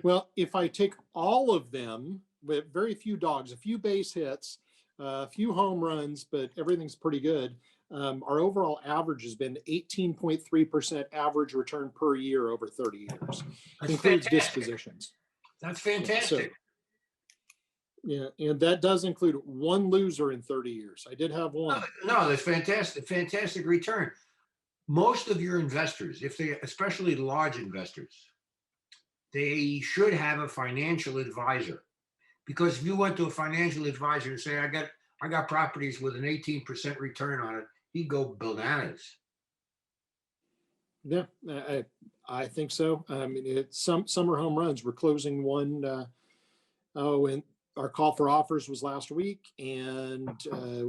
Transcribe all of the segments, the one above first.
Well, if I take all of them with very few dogs, a few base hits, a few home runs, but everything's pretty good. Our overall average has been 18.3% average return per year over 30 years, That's includes fantastic. dispositions. That's Yeah, so fantastic. yeah, and that does include one loser in 30 years. I did have No, one. no, that's fantastic. Fantastic return. Most of your investors, if they, especially large investors, they should have a financial advisor. Because if you went to a financial advisor and say, I got properties with an 18% return on it, he'd go bananas. Yeah, I think so. I mean, it's some are home runs. We're closing one. And our call for offers was last week, and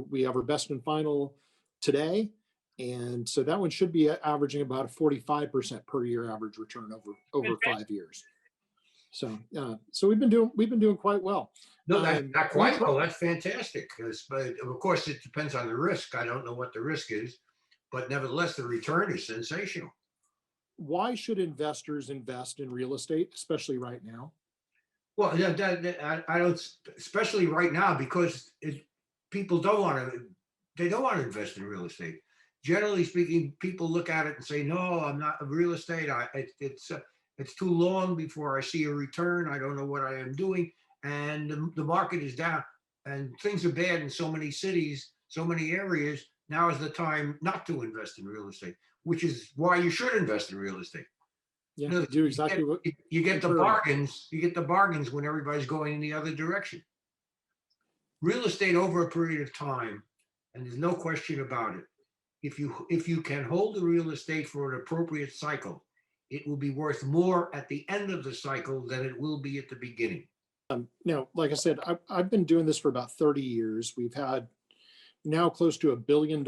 we have our best and final today. And so that one should be averaging about a 45% per year average return over 5 years. So so we've been doing quite well. No, that's not We quite well. That's fantastic. But of course, it depends on the risk. I don't know what the risk is, but nevertheless, the return is sensational. Why should investors invest in real estate, especially right now? Well, yeah, I don't, especially right now, because people don't want to, they don't want to invest in real estate. Generally speaking, people look at it and say, "No, I'm not real estate. It's too long before I see a return. I don't know what I am doing, and the market is down, and things are bad in so many cities, so many areas. Now is the time not to invest in real estate, which is why you should invest in real estate. Yeah, No, do exactly what you get you've the heard. bargains. You get the bargains when everybody's going in the other direction. Real estate over a period of time, and there's no question about it. If you can hold the real estate for an appropriate cycle, it will be worth more at the end of the cycle than it will be at the beginning. Now, like I said, I've been doing this for about 30 years. We've had now close to $1 billion,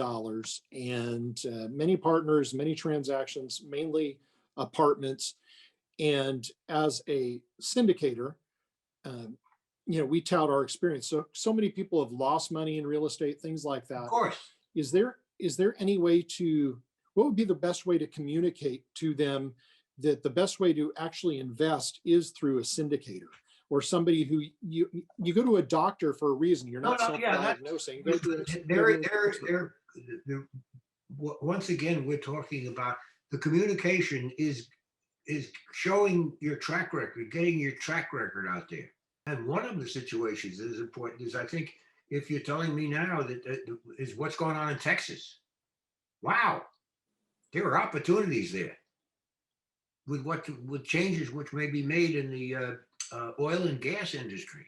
and many partners, many transactions, mainly apartments. And as a syndicator, um, we tout our experience. So many people have lost money in real estate, things like Of that. course. Is there any way to, what would be the best way to communicate to them that the best way to actually invest is through a syndicator or somebody who you go to a doctor for a reason. You're No, not no, yeah, that's self-diagnosing. Go to there, an there, expert. there. Once again, we're talking about the communication is showing your track record, getting your track record out there. And one of the situations that is important is, I think, if you're telling me now that is what's going on in Texas. Wow, there are opportunities there with changes which may be made in the oil and gas industry,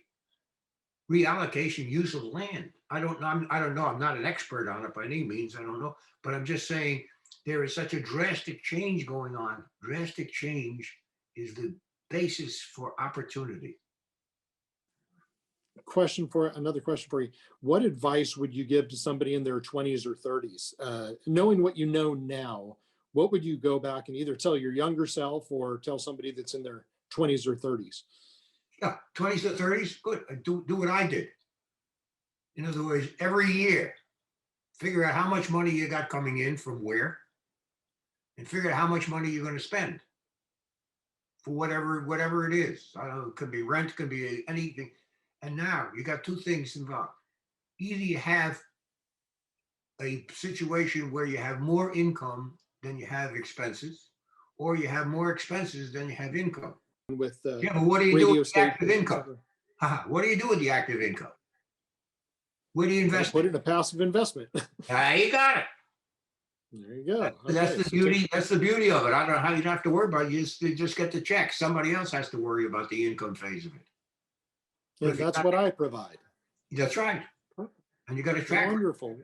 reallocation, use of land. I don't know. I don't know. I'm not an expert on it by any means. I don't know, but I'm just saying there is such a drastic change going on. Drastic change is the basis for opportunity. Another question for you. What advice would you give to somebody in their 20s or 30s? Knowing what you know now, what would you go back and either tell your younger self or tell somebody that's in their 20s or 30s? Yeah, 20s to 30s, good. Do what I did. In other words, every year, figure out how much money you got coming in from where, and figure out how much money you're going to spend for whatever it is. I don't know, it could be rent, could be anything. And now you got two things involved. Either you have a situation where you have more income than you have expenses, or you have more expenses than you have income. With Yeah, but what do you do with radio the active stations, income? What do you do with the active income? Where do you invest put it? it in a passive investment. You got it. There you go. That's Okay, the beauty. That's the beauty of it. I don't know how you don't have to worry about it. You just get the check. Somebody else has to worry about the income phase of it. But and if you that's got, what I provide. that's right. And you got a track record. Wonderful.